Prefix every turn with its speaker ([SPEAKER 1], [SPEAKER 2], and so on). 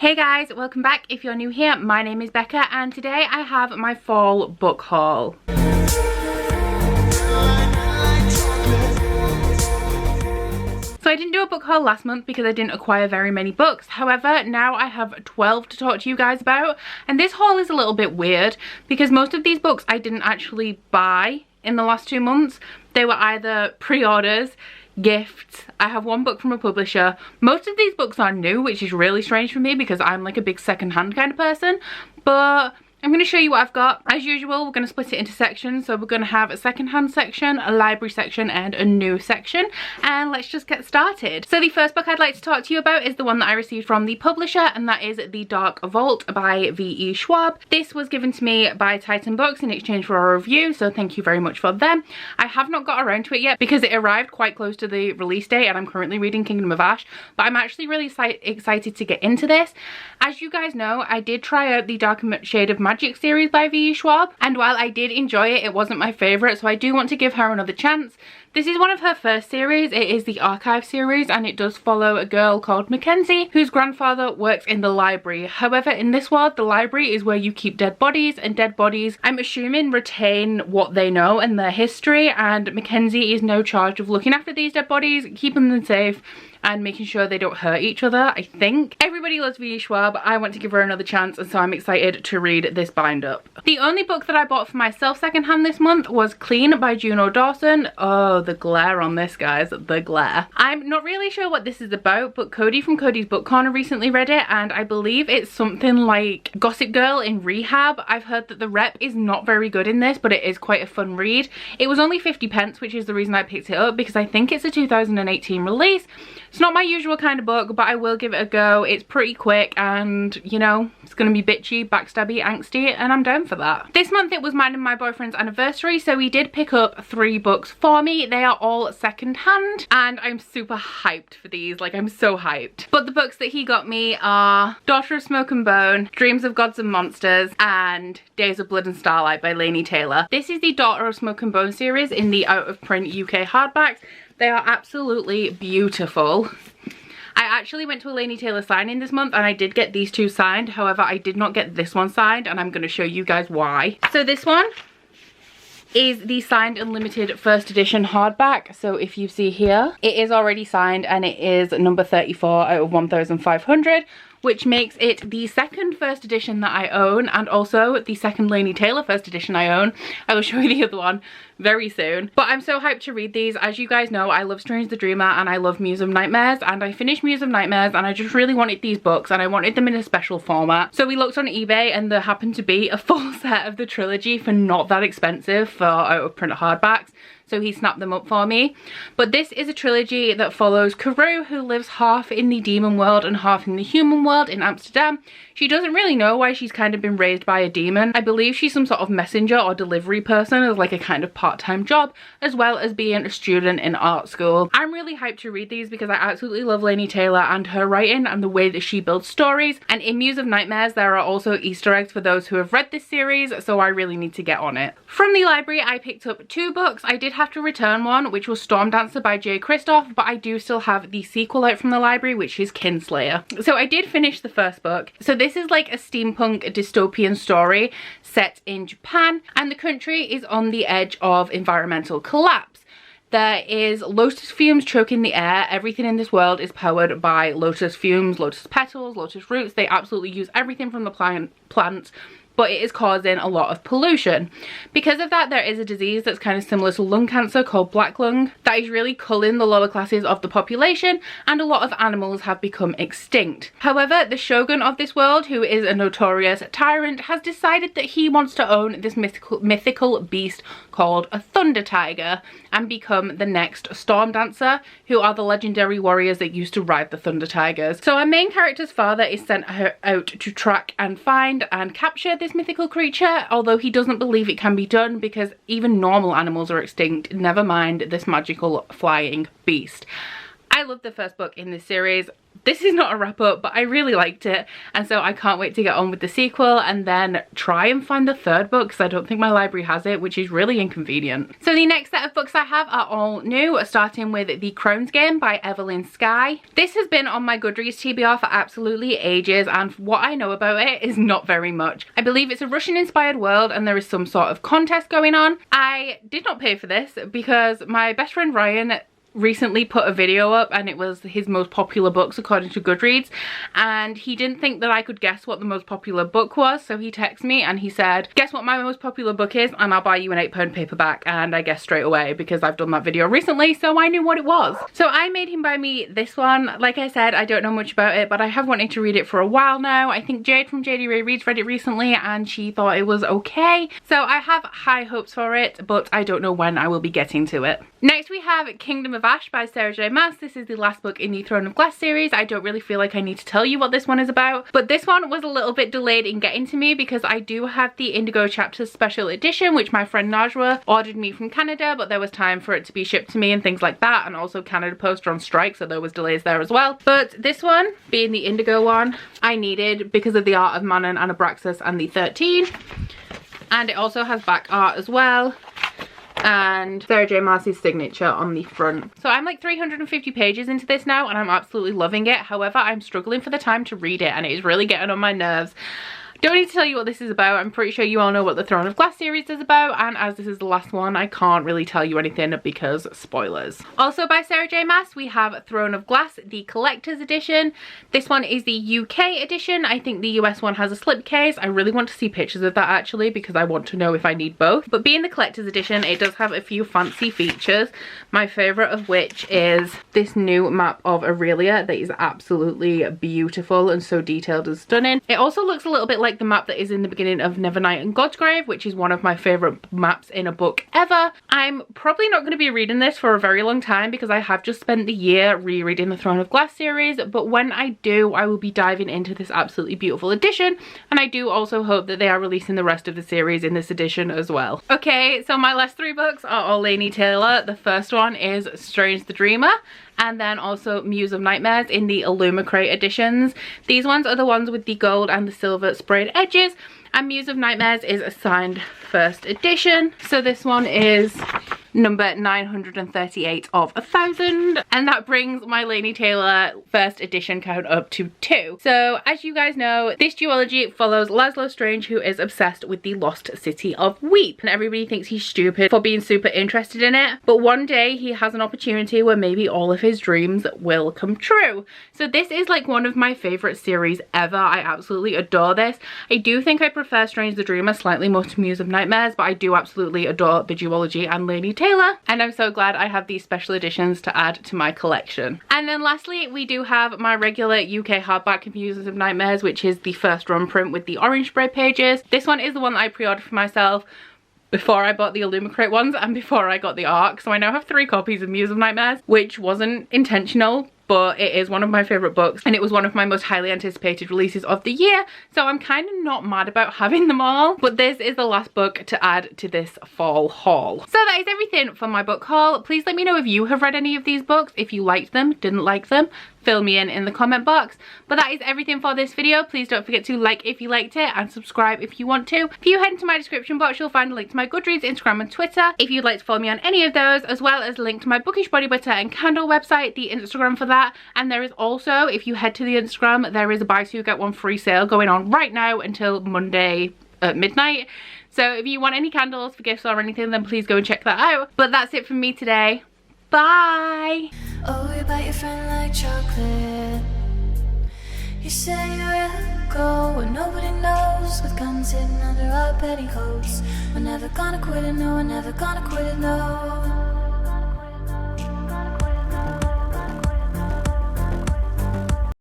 [SPEAKER 1] Hey guys, welcome back. If you're new here, my name is Becca and today I have my fall book haul. So I didn't do a book haul last month because I didn't acquire very many books. However, now I have 12 to talk to you guys about. And this haul is a little bit weird because most of these books I didn't actually buy in the last 2 months. They were either pre-orders, gifts. I have one book from a publisher. Most of these books are new, which is really strange for me because I'm like a big secondhand kind of person. But I'm going to show you what I've got. As usual, we're going to split it into sections. So we're going to have a secondhand section, a library section, and a new section. And let's just get started. So the first book I'd like to talk to you about is the one that I received from the publisher, and that is The Dark Vault by V.E. Schwab. This was given to me by Titan Books in exchange for a review, so thank you very much for them. I have not got around to it yet because it arrived quite close to the release date, and I'm currently reading Kingdom of Ash, but I'm actually really excited to get into this. As you guys know, I did try out the Dark Shade of Magic series by V.E. Schwab, and while I did enjoy it, it wasn't my favourite, so I do want to give her another chance. This is one of her first series. It is the Archive series, and it does follow a girl called Mackenzie whose grandfather works in the library. However, in this world, the library is where you keep dead bodies, and dead bodies, I'm assuming, retain what they know and their history, and Mackenzie is now charged of looking after these dead bodies, keeping them safe, and making sure they don't hurt each other, I think. Everybody loves V.E. Schwab. I want to give her another chance, and so I'm excited to read this bind up. The only book that I bought for myself secondhand this month was Clean by Juno Dawson. Oh, the glare on this, guys, the glare. I'm not really sure what this is about, but Cody from Cody's Book Corner recently read it, and I believe it's something like Gossip Girl in rehab. I've heard that the rep is not very good in this, but it is quite a fun read. It was only 50 pence, which is the reason I picked it up, because I think it's a 2018 release. It's not my usual kind of book, but I will give it a go. It's pretty quick and, you know, it's gonna be bitchy, backstabby, angsty, and I'm down for that. This month it was mine and my boyfriend's anniversary, so he did pick up 3 books for me. They are all secondhand, and I'm super hyped for these. Like, I'm so hyped. But the books that he got me are Daughter of Smoke and Bone, Dreams of Gods and Monsters, and Days of Blood and Starlight by Laini Taylor. This is the Daughter of Smoke and Bone series in the out-of-print UK hardbacks. They are absolutely beautiful. I actually went to a Laini Taylor signing this month, and I did get these 2 signed. However, I did not get this one signed, and I'm going to show you guys why. So this one is the signed unlimited first edition hardback. So if you see here, it is already signed, and it is number 34 out of 1,500. Which makes it the second first edition that I own, and also the second Laini Taylor first edition I own. I will show you the other one very soon. But I'm so hyped to read these. As you guys know, I love Strange the Dreamer and I love Muse of Nightmares, and I finished Muse of Nightmares and I just really wanted these books, and I wanted them in a special format. So we looked on eBay, and there happened to be a full set of the trilogy for not that expensive for out of print hardbacks. So he snapped them up for me. But this is a trilogy that follows Karou, who lives half in the demon world and half in the human world in Amsterdam. She doesn't really know why she's kind of been raised by a demon. I believe she's some sort of messenger or delivery person as like a kind of part-time job, as well as being a student in art school. I'm really hyped to read these because I absolutely love Laini Taylor and her writing and the way that she builds stories. And in Muse of Nightmares, there are also Easter eggs for those who have read this series, so I really need to get on it. From the library, I picked up 2 books. I did have to return one, which was Stormdancer by Jay Kristoff, but I do still have the sequel out from the library, which is Kinslayer. So I did finish the first book. So this is like a steampunk dystopian story set in Japan, and the country is on the edge of environmental collapse. There is lotus fumes choking the air. Everything in this world is powered by lotus fumes, lotus petals, lotus roots. They absolutely use everything from the plants, but it is causing a lot of pollution. Because of that, there is a disease that's kind of similar to lung cancer called black lung that is really culling the lower classes of the population, and a lot of animals have become extinct. However, the shogun of this world, who is a notorious tyrant, has decided that he wants to own this mythical beast called a thunder tiger and become the next Stormdancer, who are the legendary warriors that used to ride the thunder tigers. So our main character's father is sent out to track and find and capture this mythical creature, although he doesn't believe it can be done because even normal animals are extinct, never mind this magical flying beast. I love the first book in this series. this is not a wrap up, but I really liked it, and so I can't wait to get on with the sequel and then try and find the third book because I don't think my library has it, which is really inconvenient. So the next set of books I have are all new, starting with The Crone's Game by Evelyn Skye. This has been on my Goodreads TBR for absolutely ages, and what I know about it is not very much. I believe it's a Russian inspired world and there is some sort of contest going on. I did not pay for this because my best friend Ryan recently put a video up and it was his most popular books according to Goodreads, and he didn't think that I could guess what the most popular book was, so he texted me and he said, guess what my most popular book is and I'll buy you an £8 paperback, and I guessed straight away because I've done that video recently, so I knew what it was. So I made him buy me this one. Like I said, I don't know much about it, but I have wanted to read it for a while now. I think Jade from JD Ray Reads read it recently and she thought it was okay, so I have high hopes for it, but I don't know when I will be getting to it. Next we have Kingdom of Ash by Sarah J. Maas. This is the last book in the Throne of Glass series. I don't really feel like I need to tell you what this one is about, but this one was a little bit delayed in getting to me because I do have the Indigo Chapters special edition, which my friend Najwa ordered me from Canada, but there was time for it to be shipped to me and things like that, and also Canada Post are on strike, so there was delays there as well. But this one, being the Indigo one, I needed because of the art of Manon and Abraxas and the 13, and it also has back art as well, and Sarah J. Maas's signature on the front. So I'm like 350 pages into this now and I'm absolutely loving it. However, I'm struggling for the time to read it and it is really getting on my nerves. Don't need to tell you what this is about. I'm pretty sure you all know what the Throne of Glass series is about, and as this is the last one, I can't really tell you anything because spoilers. Also by Sarah J. Maas, we have Throne of Glass, the collector's edition. This one is the UK edition. I think the US one has a slipcase. I really want to see pictures of that actually because I want to know if I need both. But being the collector's edition, it does have a few fancy features. My favourite of which is this new map of Aurelia that is absolutely beautiful and so detailed and stunning. It also looks a little bit like the map that is in the beginning of Nevernight and Godsgrave, which is one of my favourite maps in a book ever. I'm probably not going to be reading this for a very long time because I have just spent the year rereading the Throne of Glass series, but when I do, I will be diving into this absolutely beautiful edition, and I do also hope that they are releasing the rest of the series in this edition as well. Okay, so my last three books are all Laini Taylor. The first one is Strange the Dreamer, and then also Muse of Nightmares in the Illumicrate editions. These ones are the ones with the gold and the silver sprayed edges, and Muse of Nightmares is a signed first edition. So this one is number 938 of 1,000, and that brings my Laini Taylor first edition count up to 2. So as you guys know, this duology follows Laszlo Strange, who is obsessed with the lost city of Weep, and everybody thinks he's stupid for being super interested in it, but one day he has an opportunity where maybe all of his dreams will come true. So this is like one of my favorite series ever. I absolutely adore this. I do think I prefer Strange the Dreamer slightly more to Muse of Nightmares, but I do absolutely adore the duology and Laini Taylor, and I'm so glad I have these special editions to add to my collection. And then lastly, we do have my regular UK hardback Muse of Nightmares, which is the first run print with the orange spray pages. This one is the one that I pre-ordered for myself before I bought the Illumicrate ones and before I got the ARC, so I now have 3 copies of Muse of Nightmares, which wasn't intentional, but it is one of my favourite books and it was one of my most highly anticipated releases of the year, so I'm kind of not mad about having them all, but this is the last book to add to this fall haul. So that is everything for my book haul. Please let me know if you have read any of these books, if you liked them, didn't like them, fill me in the comment box. But that is everything for this video. Please don't forget to like if you liked it and subscribe if you want to. If you head into my description box, you'll find a link to my Goodreads, Instagram and Twitter if you'd like to follow me on any of those, as well as a link to my Bookish body butter and candle website, the Instagram for that. And there is also, if you head to the Instagram, there is a buy two get one free sale going on right now until Monday at midnight. So if you want any candles for gifts or anything, then please go and check that out. But that's it from me today. Bye!
[SPEAKER 2] Oh, you bite your friend like chocolate. You say you'll go and nobody knows, with guns hidden under our petticoats. We're never gonna quit it, no, we're never gonna quit it, no.